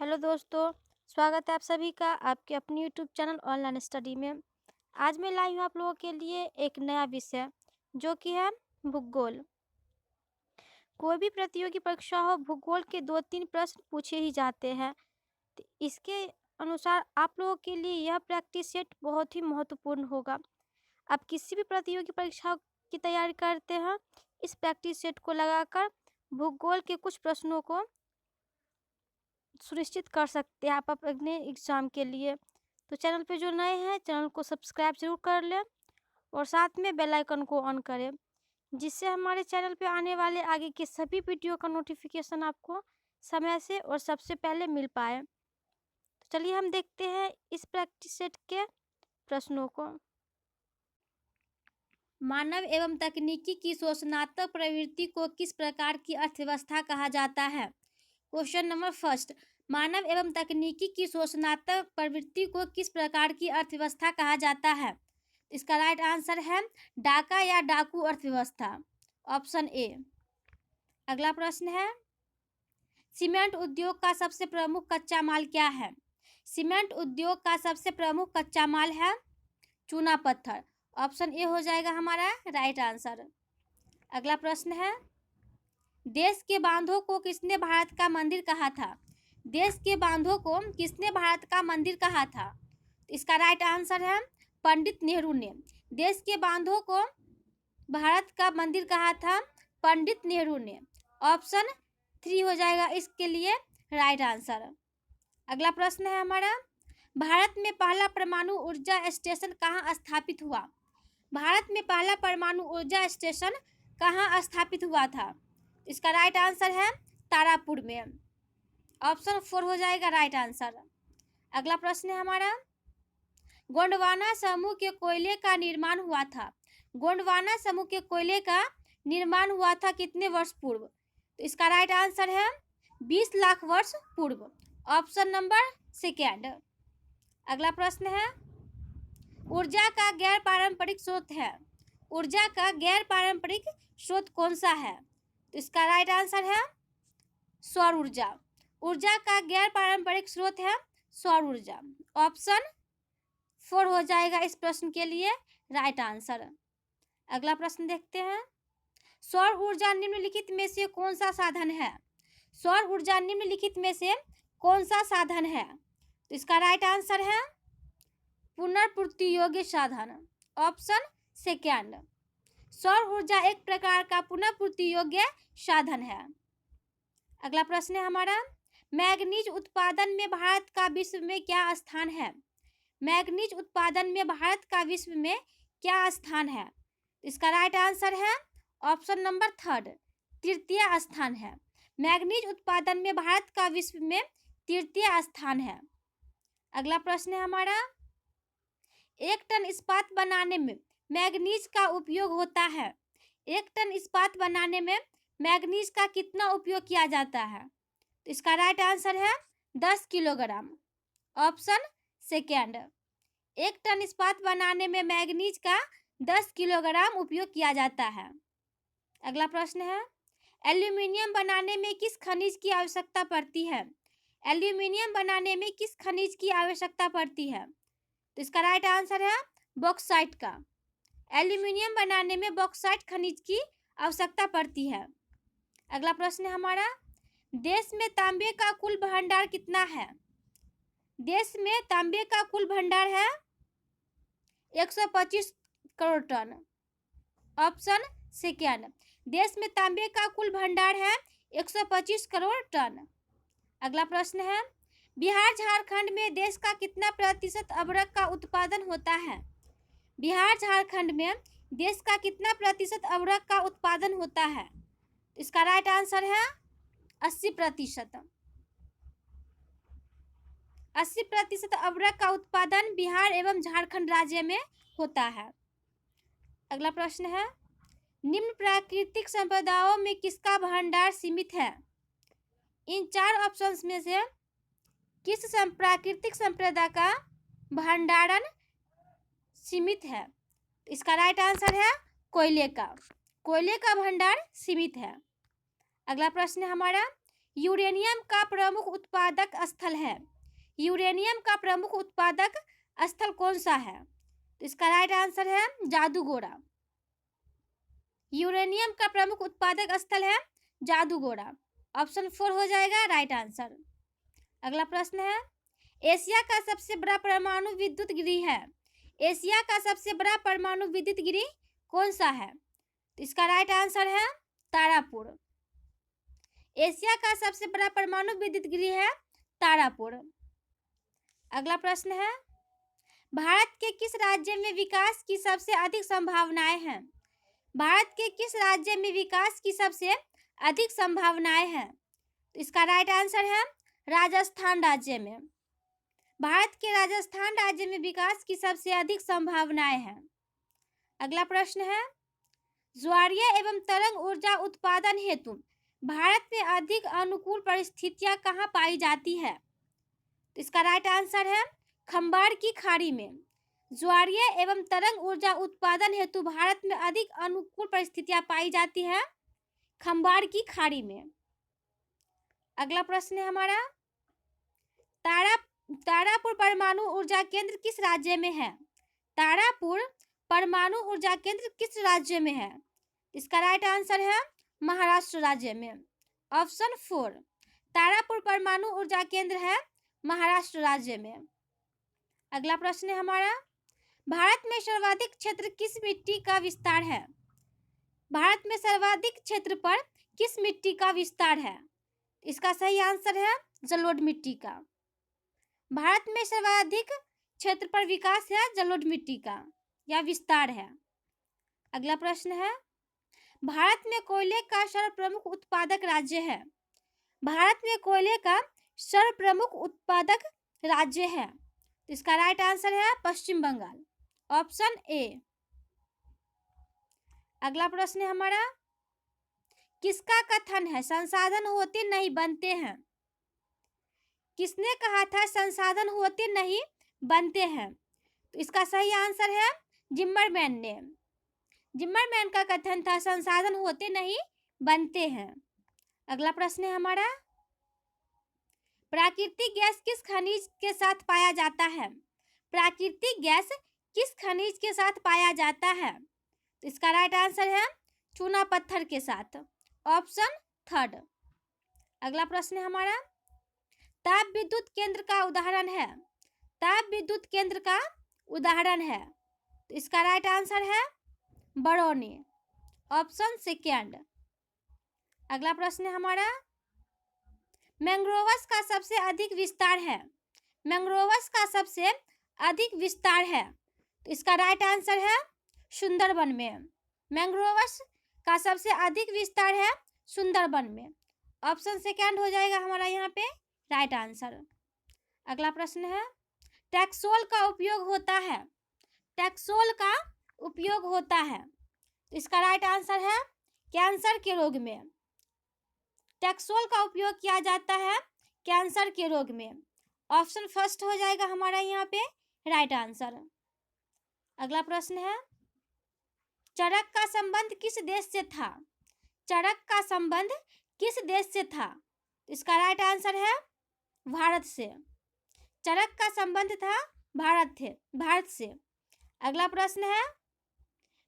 Hello दोस्तों, स्वागत है आप सभी का आपके अपने यूट्यूब चैनल ऑनलाइन स्टडी में। आज मैं लाई हूँ आप लोगों के लिए एक नया विषय जो कि है भूगोल। कोई भी प्रतियोगी परीक्षा हो, भूगोल के 2-3 प्रश्न पूछे ही जाते हैं। तो इसके अनुसार आप लोगों के लिए यह प्रैक्टिस सेट बहुत ही महत्वपूर्ण होगा। आप किसी भी प्रतियोगी परीक्षा की तैयारी करते हैं, इस प्रैक्टिस सेट को लगाकर भूगोल के कुछ प्रश्नों को सुनिश्चित कर सकते हैं आप अपने एग्ज़ाम के लिए। तो चैनल पे जो नए हैं, चैनल को सब्सक्राइब ज़रूर कर लें और साथ में बेल आइकन को ऑन करें, जिससे हमारे चैनल पे आने वाले आगे के सभी वीडियो का नोटिफिकेशन आपको समय से और सबसे पहले मिल पाए। तो चलिए हम देखते हैं इस प्रैक्टिस सेट के प्रश्नों को। मानव एवं तकनीकी की शोषणात्मक प्रवृत्ति को किस प्रकार की अर्थव्यवस्था कहा जाता है? क्वेश्चन नंबर फर्स्ट, मानव एवं तकनीकी की शोषणात्मक प्रवृत्ति को किस प्रकार की अर्थव्यवस्था कहा जाता है? इसका राइट आंसर है डाका या डाकू अर्थव्यवस्था, ऑप्शन ए। अगला प्रश्न है, सीमेंट उद्योग का सबसे प्रमुख कच्चा माल क्या है? सीमेंट उद्योग का सबसे प्रमुख कच्चा माल है चूना पत्थर, ऑप्शन ए हो जाएगा हमारा राइट आंसर। अगला प्रश्न है, देश के बांधों को किसने भारत का मंदिर कहा था? देश के बांधों को किसने भारत का मंदिर कहा था? इसका राइट आंसर है पंडित नेहरू ने। देश के बांधों को भारत का मंदिर कहा था पंडित नेहरू ने, ऑप्शन 3 हो जाएगा इसके लिए राइट आंसर। अगला प्रश्न है हमारा, भारत में पहला परमाणु ऊर्जा स्टेशन कहाँ स्थापित हुआ? भारत में पहला परमाणु ऊर्जा स्टेशन कहाँ स्थापित हुआ था? इसका राइट आंसर है तारापुर में, ऑप्शन 4 हो जाएगा राइट आंसर। अगला प्रश्न है हमारा, गोंडवाना समूह के कोयले का निर्माण हुआ था? गोंडवाना समूह के कोयले का निर्माण हुआ था कितने वर्ष पूर्व? तो इसका राइट आंसर है 20 लाख वर्ष पूर्व, ऑप्शन नंबर सेकेंड। अगला प्रश्न है, ऊर्जा का गैर पारंपरिक स्रोत है? ऊर्जा का गैर पारंपरिक स्रोत कौन सा है? तो इसका राइट आंसर है सौर ऊर्जा। ऊर्जा का गैर पारंपरिक स्रोत है सौर ऊर्जा, ऑप्शन 4 हो जाएगा इस प्रश्न के लिए राइट आंसर। अगला प्रश्न देखते हैं, सौर ऊर्जा निम्नलिखित में से कौन सा साधन है? सौर ऊर्जा निम्नलिखित में से कौन सा साधन है? तो इसका राइट आंसर है पुनर्पूर्ति योग्य साधन, ऑप्शन सेकेंड। सौर ऊर्जा एक प्रकार का पुनर्पूर्ति योग्य साधन है। अगला प्रश्न है हमारा, मैग्नीज उत्पादन में भारत का विश्व में क्या स्थान है? मैग्नीज उत्पादन में भारत का विश्व में क्या स्थान है? इसका राइट आंसर है ऑप्शन नंबर 3, तृतीय स्थान है। मैग्नीज उत्पादन में भारत का विश्व में तृतीय स्थान है। अगला प्रश्न है हमारा, 1 टन इस्पात बनाने में मैग्नीज का उपयोग होता है? 1 टन इस्पात बनाने में मैग्नीज का कितना उपयोग किया जाता है? तो इसका राइट आंसर है 10 किलोग्राम, ऑप्शन सेकेंड। 1 टन इस्पात बनाने में मैग्नीज का 10 किलोग्राम उपयोग किया जाता है। अगला प्रश्न है, एल्यूमिनियम बनाने में किस खनिज की आवश्यकता पड़ती है? एल्यूमिनियम बनाने में किस खनिज की आवश्यकता पड़ती है? तो इसका राइट आंसर है बॉक्साइट का। एल्यूमिनियम बनाने में बॉक्साइट खनिज की आवश्यकता पड़ती है। अगला प्रश्न है हमारा, देश में तांबे का कुल भंडार कितना है? देश में तांबे का कुल भंडार है 125 करोड़ टन, ऑप्शन सेकेंड। देश में तांबे का कुल भंडार है 125 करोड़ टन। अगला प्रश्न है, बिहार झारखंड में देश का कितना प्रतिशत अबरक का उत्पादन होता है? बिहार झारखंड में देश का कितना प्रतिशत अबरक का उत्पादन होता है? इसका राइट आंसर है 80%। 80% अबरक का उत्पादन बिहार एवं झारखंड राज्य में होता है। अगला प्रश्न है, निम्न प्राकृतिक संपदाओं में किसका भंडार सीमित है? इन 4 ऑप्शंस में से किस प्राकृतिक संपदा का भंडारण सीमित है? इसका राइट आंसर है कोयले का। कोयले का भंडार सीमित है। अगला प्रश्न है हमारा, यूरेनियम का प्रमुख उत्पादक स्थल है? यूरेनियम का प्रमुख उत्पादक स्थल कौन सा है? तो इसका राइट आंसर है जादूगोड़ा। यूरेनियम का प्रमुख उत्पादक स्थल है जादूगोड़ा। ऑप्शन 4 हो जाएगा राइट आंसर। अगला प्रश्न है, एशिया का सबसे बड़ा परमाणु विद्युत गृह है? एशिया का सबसे बड़ा परमाणु विद्युत गृह कौन सा है? तो इसका राइट आंसर है तारापुर। एशिया का सबसे बड़ा परमाणु विद्युत गृह है तारापुर। अगला प्रश्न है, भारत के किस राज्य में विकास की सबसे अधिक संभावनाएं हैं? भारत के किस राज्य में विकास की सबसे अधिक संभावनाएं हैं? तो इसका राइट आंसर है राजस्थान राज्य में। भारत के राजस्थान राज्य में विकास की सबसे अधिक संभावनाएं हैं। अगला प्रश्न है, ज्वारीय एवं तरंग ऊर्जा उत्पादन हेतु भारत में अधिक अनुकूल परिस्थितियां कहाँ पाई जाती है? तो इसका राइट आंसर है खंबाड़ की खाड़ी में। ज्वारीय एवं तरंग ऊर्जा उत्पादन हेतु भारत में अधिक अनुकूल परिस्थितियां पाई जाती है खंबाड़ की खाड़ी में। अगला प्रश्न है हमारा, तारापुर परमाणु ऊर्जा केंद्र किस राज्य में है? तारापुर परमाणु ऊर्जा केंद्र किस राज्य में है? इसका राइट आंसर है महाराष्ट्र राज्य में। ऑप्शन 4 तारापुर परमाणु ऊर्जा केंद्र है महाराष्ट्र राज्य में। अगला प्रश्न है हमारा, भारत में सर्वाधिक क्षेत्र किस मिट्टी का विस्तार है? भारत में सर्वाधिक क्षेत्र पर किस मिट्टी का विस्तार है? इसका सही आंसर है जलोढ़ मिट्टी का। भारत में सर्वाधिक क्षेत्र पर विकास है जलोढ़ मिट्टी का या विस्तार है। अगला प्रश्न है, भारत में कोयले का सर्वप्रमुख उत्पादक राज्य है? भारत में कोयले का सर्वप्रमुख उत्पादक राज्य है। इसका राइट आंसर है पश्चिम बंगाल। Option A. अगला प्रश्न है हमारा, किसका कथन है संसाधन होते नहीं बनते हैं? किसने कहा था संसाधन होते नहीं बनते हैं? तो इसका सही आंसर है जिम्मरमैन ने। जिम्मरमैन का कथन था संसाधन होते नहीं बनते हैं। अगला प्रश्न है हमारा, प्राकृतिक गैस किस खनिज के साथ पाया जाता है? प्राकृतिक गैस किस खनिज के साथ पाया जाता है? तो इसका राइट आंसर है चूना पत्थर के साथ। ऑप्शन 3। अगला प्रश्न है हमारा, ताप विद्युत केंद्र का उदाहरण है? ताप विद्युत केंद्र का उदाहरण है। तो इसका राइट आंसर है बरौनी। ऑप्शन 2। अगला प्रश्न है हमारा, मैंग्रोव्स का सबसे अधिक विस्तार है? मैंग्रोव्स का सबसे अधिक विस्तार है। तो इसका राइट आंसर है सुंदरबन में। मैंग्रोव्स का सबसे अधिक विस्तार है सुंदरबन में। ऑप्शन 2 हो जाएगा हमारा यहाँ पे राइट आंसर। अगला प्रश्न है, टैक्सोल का उपयोग होता है? टैक्सोल का उपयोग होता है। तो इसका राइट आंसर है कैंसर के रोग में। टैक्सोल का उपयोग किया जाता है कैंसर के रोग में। ऑप्शन 1 हो जाएगा हमारा यहाँ पे राइट आंसर। अगला प्रश्न है, चरक का संबंध किस देश से था? चरक का संबंध किस देश से था? इसका राइट आंसर है भारत से। चरक का संबंध था भारत से। अगला प्रश्न है,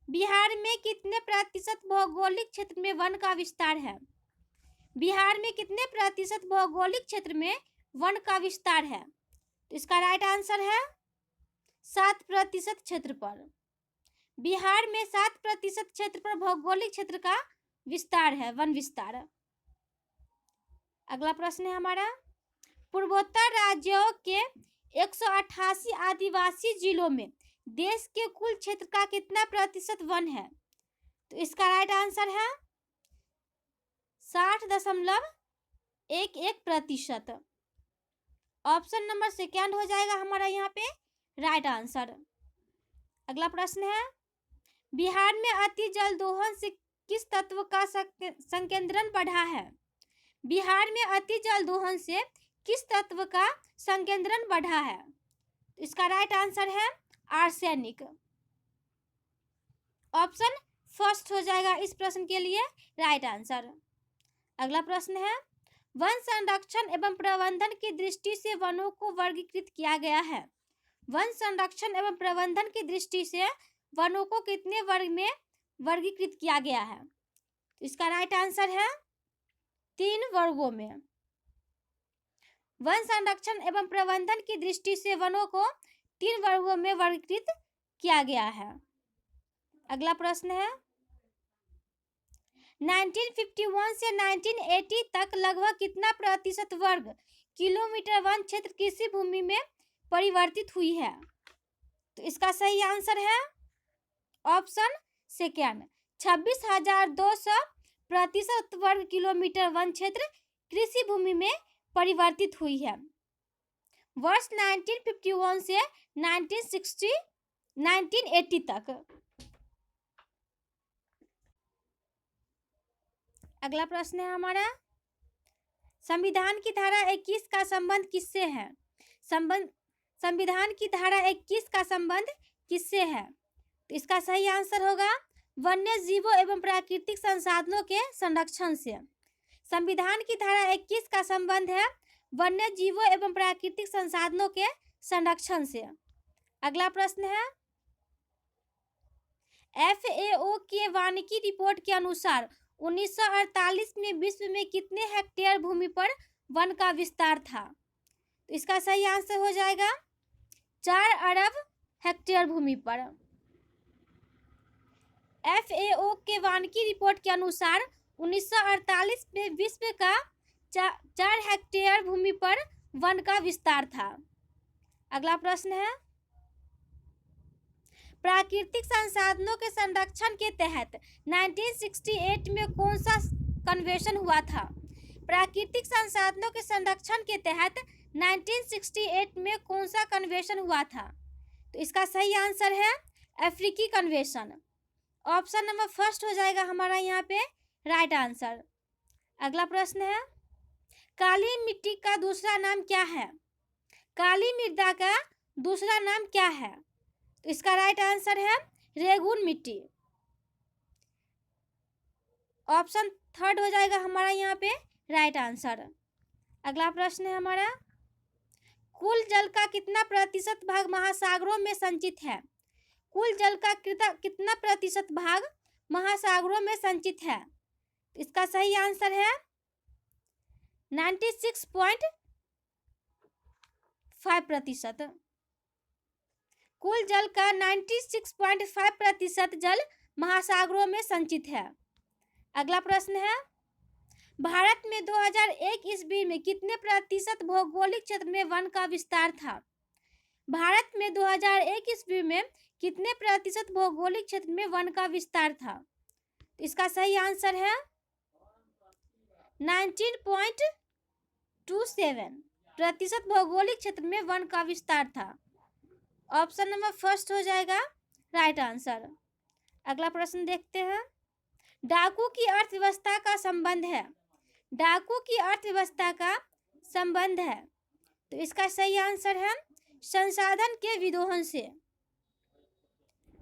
बिहार में कितने प्रतिशत भौगोलिक क्षेत्र में वन का विस्तार है? बिहार में कितने प्रतिशत भौगोलिक क्षेत्र में वन का विस्तार है? तो इसका राइट आंसर है 7% क्षेत्र पर। बिहार में 7% क्षेत्र पर भौगोलिक क्षेत्र का विस्तार है, वन विस्तार। अगला प्रश्न है हमारा, पूर्वोत्तर राज्यों के 188 आदिवासी जिलों में देश के कुल क्षेत्र का कितना प्रतिशत वन है? तो इसका राइट आंसर है 60.11%। ऑप्शन नंबर 2 हो जाएगा हमारा यहाँ पे राइट आंसर। अगला प्रश्न है, बिहार में अति जल दोहन से किस तत्व का संकेंद्रण बढ़ा है? बिहार में अति जल दोहन से किस तत्व का संकेंद्रण बढ़ा है? इसका राइट आंसर है आर्सेनिक। ऑप्शन 1 हो जाएगा इस प्रश्न के लिए राइट आंसर। अगला प्रश्न है, वन संरक्षण एवं प्रबंधन की दृष्टि से वनों को वर्गीकृत किया गया है। वन संरक्षण एवं प्रबंधन की दृष्टि से वनों को कितने वर्ग में वर्गीकृत किया गया है? इसका राइट आंसर है 3 वर्गों में। वन संरक्षण एवं प्रबंधन की दृष्टि से वनों को 3 वर्गों में वर्गीकृत किया गया है। अगला प्रश्न है 1951 से 1980 तक लगभग कितना प्रतिशत वर्ग किलोमीटर वन क्षेत्र कृषि भूमि में परिवर्तित हुई है? तो इसका सही आंसर है ऑप्शन सेकेंड 26,200 प्रतिशत वर्ग किलोमीटर वन क्षेत्र कृषि भूमि में परिवर्तित हुई है वर्ष 1951 से 1980 तक। अगला प्रश्न है हमारा संविधान की धारा 21 का संबंध किससे है? संविधान की धारा 21 का संबंध किससे है? तो इसका सही आंसर होगा वन्य जीवों एवं प्राकृतिक संसाधनों के संरक्षण से। संविधान की धारा 21 का संबंध है वन्य जीवों एवं प्राकृतिक संसाधनों के संरक्षण से। अगला प्रश्न है FAO के वानिकी रिपोर्ट के अनुसार 1948 में विश्व में कितने हेक्टेयर भूमि पर वन का विस्तार था? तो इसका सही आंसर हो जाएगा 4 अरब हेक्टेयर भूमि पर। FAO के वानिकी रिपोर्ट के अनुसार 1948 में विश्व का 4 हेक्टेयर भूमि पर वन का विस्तार था। अगला प्रश्न है प्राकृतिक संसाधनों के संरक्षण के तहत 1968 में कौन सा कन्वेंशन हुआ था? प्राकृतिक संसाधनों के संरक्षण के तहत 1968 में कौन सा कन्वेंशन हुआ था? तो इसका सही आंसर है अफ्रीकी कन्वेंशन। ऑप्शन नंबर फर्स्ट हो जाएगा हमारा यहाँ पे राइट आंसर। अगला प्रश्न है काली मिट्टी का दूसरा नाम क्या है? काली मृदा का दूसरा नाम क्या है? तो इसका राइट आंसर है रेगून मिट्टी। ऑप्शन थर्ड हो जाएगा हमारा यहाँ पे राइट आंसर। अगला प्रश्न है हमारा कुल जल का कितना प्रतिशत भाग महासागरों में संचित है? कुल जल का कितना प्रतिशत भाग महासागरों में संचित है? इसका सही आंसर है 96.5%। कुल जल का 96.5% जल महासागरों में संचित है। अगला प्रश्न है भारत में 2001 ईस्वी में कितने प्रतिशत भौगोलिक क्षेत्र में वन का विस्तार था? भारत में 2001 ईस्वी में कितने प्रतिशत भौगोलिक क्षेत्र में वन का विस्तार था? इसका सही आंसर है 19.27% भौगोलिक क्षेत्र में वन का विस्तार था। ऑप्शन नंबर फर्स्ट हो जाएगा राइट आंसर। अगला प्रश्न देखते हैं डाकू की अर्थव्यवस्था का संबंध है। डाकू की अर्थव्यवस्था का संबंध है तो इसका सही आंसर है संसाधन के विदोहन से।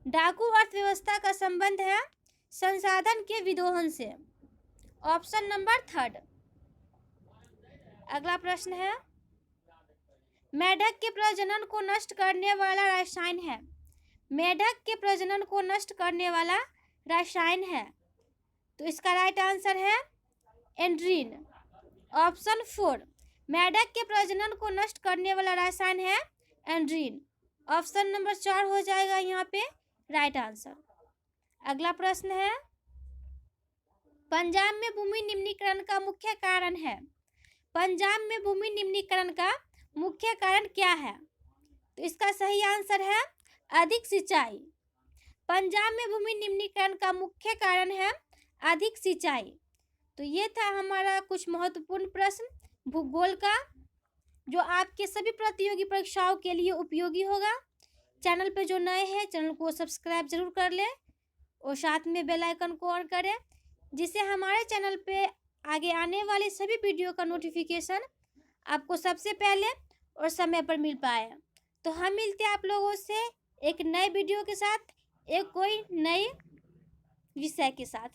डाकू अर्थव्यवस्था का संबंध है संसाधन के विदोहन से। Option number third. अगला प्रश्न है मेढक के प्रजनन को नष्ट करने वाला रसायन है। मेढक के प्रजनन को नष्ट करने वाला रसायन है तो इसका राइट आंसर है एंड्रीन। ऑप्शन 4 मेढक के प्रजनन को नष्ट करने वाला रसायन है एंड्रीन। ऑप्शन नंबर 4 हो जाएगा यहाँ पे राइट आंसर। अगला प्रश्न है पंजाब में भूमि निम्नीकरण का मुख्य कारण है। पंजाब में भूमि निम्नीकरण का मुख्य कारण क्या है? तो इसका सही आंसर है अधिक सिंचाई। पंजाब में भूमि निम्नीकरण का मुख्य कारण है अधिक सिंचाई। तो ये था हमारा कुछ महत्वपूर्ण प्रश्न भूगोल का जो आपके सभी प्रतियोगी परीक्षाओं के लिए उपयोगी होगा। चैनल पे जो नए हैं चैनल को सब्सक्राइब जरूर कर लें और साथ में बेल आइकन को ऑन करें जिससे हमारे चैनल पे आगे आने वाले सभी वीडियो का नोटिफिकेशन आपको सबसे पहले और समय पर मिल पाए। तो हम मिलते हैं आप लोगों से एक नए वीडियो के साथ एक कोई नए विषय के साथ।